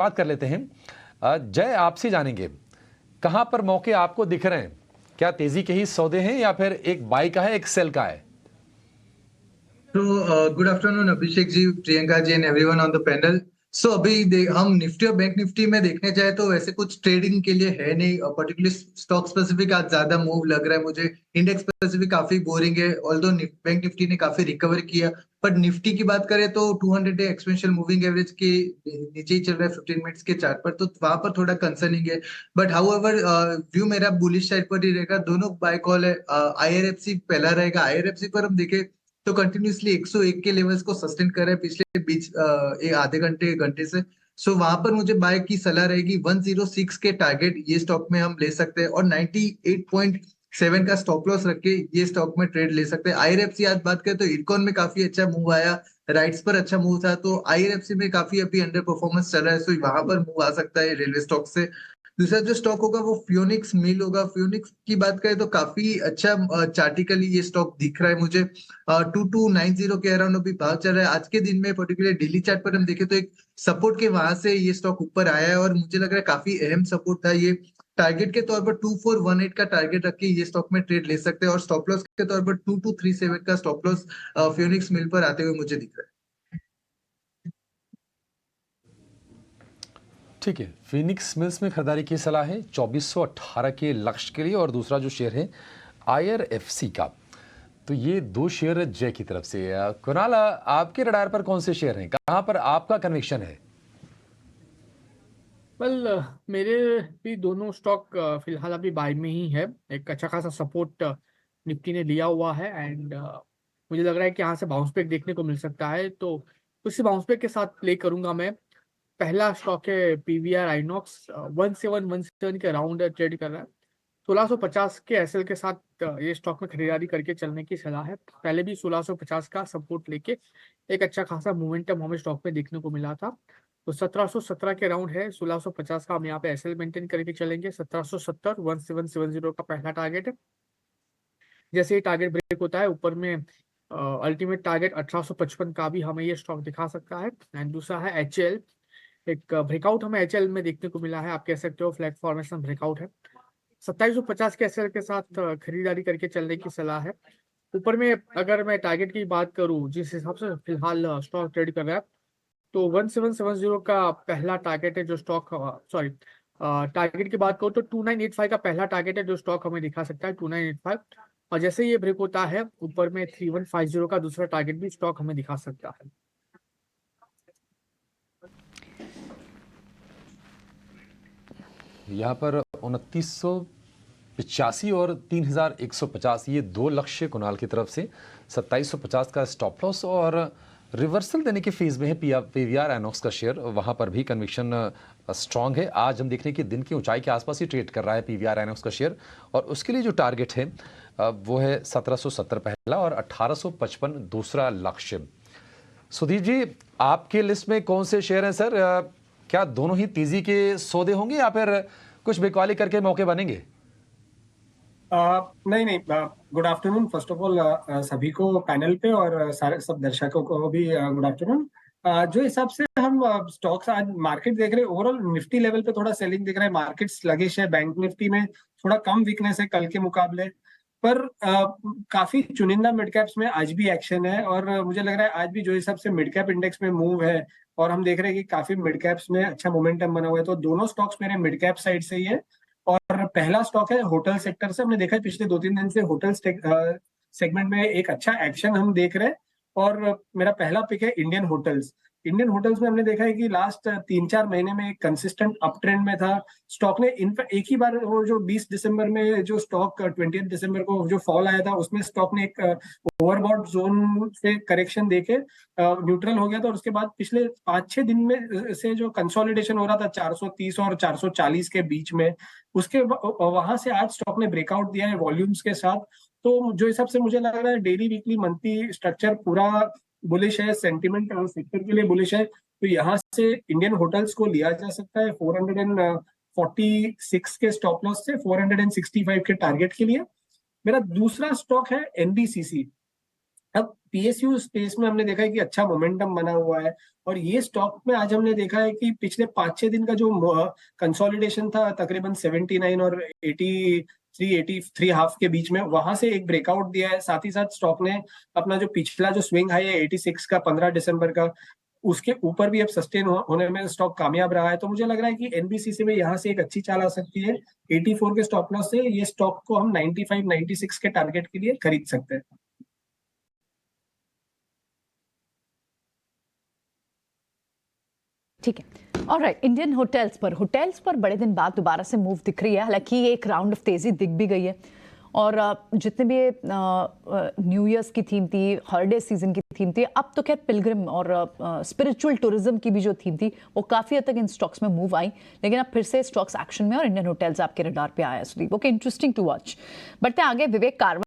बात कर लेते हैं। जय, आपसे जानेंगे कहां पर मौके आपको दिख रहे हैं? क्या तेजी के ही सौदे हैं या फिर एक बाई का है, एक सेल का है? तो good afternoon Abhishek ji, Priyanka ji and everyone on the panel. So हम निफ्टी और बैंक निफ्टी में देखने जाए तो वैसे कुछ ट्रेडिंग के लिए है नहीं। पर्टिकुलरली स्टॉक स्पेसिफिक आज ज्यादा मूव लग रहा है मुझे। इंडेक्स स्पेसिफिक काफी बोरिंग है, ऑल्दो बैंक निफ्टी ने काफी रिकवर किया। पर निफ्टी की बात करें तो 200 डे एक्सपेंशियल मूविंग एवरेज के नीचे ही चल रहा है 15 मिनट्स के चार्ट पर, तो वहां पर थोड़ा कंसर्निंग है। बट हाउएवर व्यू मेरा बुलिश साइड पर ही रहेगा। दोनों बाय कॉल है। आईआरएफसी पहला रहेगा। आईआरएफसी पर हम देखें तो कंटिन्यूसली 101 के लेवल्स को सस्टेन कर रहा है पिछले बीच आधे घंटे घंटे से। सो वहां पर मुझे बाय की सलाह रहेगी। 106 के टारगेट ये स्टॉक में हम ले सकते हैं और 98.7 का स्टॉप लॉस रख के ये स्टॉक में ट्रेड ले सकते हैं। आईआरएफसी आज बात करें तो इरकॉन में काफी अच्छा मूव आया, राइट्स पर अच्छा मूव था, तो आईआरएफसी में काफी अभी अंडर परफॉर्मेंस चल रहा है, सो वहां पर मूव आ सकता है रेलवे स्टॉक से। दूसरा जो स्टॉक होगा वो फ्यूनिक्स मिल होगा। फ्यूनिक्स की बात करें तो काफी अच्छा चार्टिकली ये स्टॉक दिख रहा है मुझे। 2290 के अराउंड अभी भाव चल रहा है। आज के दिन में पर्टिकुलर डेली चार्ट पर हम देखें तो एक सपोर्ट के वहां से ये स्टॉक ऊपर आया है और मुझे लग रहा है काफी अहम सपोर्ट था ये। टारगेट के तौर पर 2418 का टारगेट रख के ये स्टॉक में ट्रेड ले सकते हैं और स्टॉप लॉस के तौर पर 2237 का स्टॉप लॉस फ्यूनिक्स मिल पर आते हुए मुझे दिख रहा है। ठीक है, फिनिक्स मिल्स में खरीदारी की सलाह है 2418 के लक्ष्य के लिए। और दूसरा जो शेयर है आईआरएफसी का, तो ये दो शेयर जय की तरफ से। कुणाल, आपके रडार पर कौन से शेयर हैं, कहां पर आपका कन्विक्शन है? वेल मेरे भी दोनों स्टॉक फिलहाल अभी बाय में ही है। एक अच्छा खासा सपोर्ट निफ्टी ने लिया हुआ है एंड मुझे लग रहा है कि यहाँ से बाउंस बैक देखने को मिल सकता है, तो उसी बाउंस बैक के साथ प्ले करूंगा मैं। पहला स्टॉक है पीवीआर आइनॉक्स। 1717 के अराउंड ट्रेड कर रहा है। 1650 के एसएल के साथ ये स्टॉक में खरीदारी करके चलने की सलाह है। पहले भी 1650 का सपोर्ट लेके एक अच्छा खासा मोमेंटम हमें स्टॉक में देखने को मिला था। तो 1717 के राउंड है, 1650 का हम यहाँ पे एसएल मेंटेन करके चलेंगे। 1770 1770 का पहला टारगेट है। जैसे ही टारगेट ब्रेक होता है ऊपर में अल्टीमेट टारगेट 1855 का भी हमें ये स्टॉक दिखा सकता है। एंड दूसरा है एचएल। एक ब्रेकआउट हमें एचएल में देखने को मिला है, आप कह सकते हो फ्लैग फॉर्मेशन ब्रेकआउट है। 2750 के एसएल के साथ खरीदारी करके चलने की सलाह है। ऊपर में अगर मैं टारगेट की बात करूं जिस हिसाब से फिलहाल स्टॉक ट्रेड कर रहा है, तो 1770 का पहला टारगेट है जो स्टॉक, सॉरी, टारगेट की बात करूँ तो 2985 का पहला टारगेट है जो स्टॉक हमें दिखा सकता है, 2985। और जैसे ये ब्रेक होता है ऊपर में 3150 का दूसरा टारगेट भी स्टॉक हमें दिखा सकता है। यहाँ पर 2985 और 3150 ये दो लक्ष्य कुणाल की तरफ से। 2750 का स्टॉप लॉस और रिवर्सल देने की फेज में है पीवीआर आइनॉक्स का शेयर, वहां पर भी कन्विक्शन स्ट्रांग है। आज हम देख रहे हैं कि दिन की ऊंचाई के आसपास ही ट्रेड कर रहा है पीवीआर आइनॉक्स का शेयर, और उसके लिए जो टारगेट है वो है 1770 पहला और 1855 दूसरा लक्ष्य। सुधीर जी, आपके लिस्ट में कौन से शेयर हैं सर? क्या दोनों ही तेजी के सौदे होंगे या फिर कुछ बिकवाली करके मौके बनेंगे? नहीं नहीं, good afternoon first of all सभी को पैनल पे और सारे सब दर्शकों को भी गुड आफ्टरनून। जो हिसाब से हम स्टॉक्स आज मार्केट देख रहे हैं, ओवरऑल निफ्टी लेवल पे थोड़ा सेलिंग दिख रहा है, मार्केट स्लगिश है। बैंक निफ्टी में थोड़ा कम वीकनेस है कल के मुकाबले, पर काफी चुनिंदा मिड कैप्स में आज भी एक्शन है। और मुझे लग रहा है आज भी जो हिसाब से मिड कैप इंडेक्स में मूव है और हम देख रहे हैं कि काफी मिड कैप्स में अच्छा मोमेंटम बना हुआ है, तो दोनों स्टॉक्स मेरे मिड कैप साइड से ही है। और पहला स्टॉक है होटल सेक्टर से। हमने देखा है पिछले 2-3 दिन से होटल सेगमेंट में एक अच्छा एक्शन हम देख रहे हैं और मेरा पहला पिक है इंडियन होटल्स। इंडियन होटल्स में हमने देखा है कि लास्ट 3-4 महीने में एक कंसिस्टेंट अप ट्रेंड में था स्टॉक ने। इनफैक्ट एक ही बार वो जो 20 दिसंबर में जो स्टॉक 20 दिसंबर को जो फॉल आया था उसमें स्टॉक ने एक ओवरबॉट जोन से करेक्शन देके न्यूट्रल हो गया था, और उसके बाद पिछले 5-6 दिन में से जो कंसोलिडेशन हो रहा था 430 और 440 के बीच में, उसके वहां से आज स्टॉक ने ब्रेकआउट दिया है वॉल्यूम्स के साथ। तो जो हिसाब से मुझे लग रहा है डेली वीकली मंथली स्ट्रक्चर पूरा बुलिश है, सेंटिमेंट और सेक्टर के लिए बुलिश है, तो यहाँ से इंडियन होटल्स को लिया जा सकता है 446 के स्टॉप लॉस से 465 के टारगेट के लिए। मेरा दूसरा स्टॉक है एनबीसीसी। अब पीएसयू स्पेस में हमने देखा है कि अच्छा मोमेंटम बना हुआ है, और ये स्टॉक में आज हमने देखा है कि पिछले 5-6 दिन का जो कंसोलिडेशन था तकरीबन 79 और 83 हाफ के बीच में, वहां से एक ब्रेकआउट दिया है। साथ ही साथ स्टॉक ने अपना जो पिछला जो स्विंग हाई है 86 का 15 दिसंबर का, उसके ऊपर भी अब सस्टेन होने में स्टॉक कामयाब रहा है। तो मुझे लग रहा है कि एनबीसीसी में यहाँ से एक अच्छी चाल आ सकती है। 84 के स्टॉप लॉस से ये स्टॉक को हम 95-96 के टारगेट के लिए खरीद सकते हैं। ठीक है। ऑलराइट, इंडियन होटल्स पर बड़े दिन बाद दोबारा से मूव दिख रही है। हालांकि एक राउंड ऑफ तेजी दिख भी गई है, और जितने भी न्यू ईयर्स की थीम थी, हॉलिडे सीजन की थीम थी, अब तो खैर पिलग्रिम और स्पिरिचुअल टूरिज्म की भी जो थीम थी वो काफ़ी हद तक इन स्टॉक्स में मूव आई। लेकिन अब फिर से स्टॉक्स एक्शन में और इंडियन होटल्स आपके रडार पे आया है Sudeep. Okay, interesting to watch. बढ़ते आगे, विवेक कारवा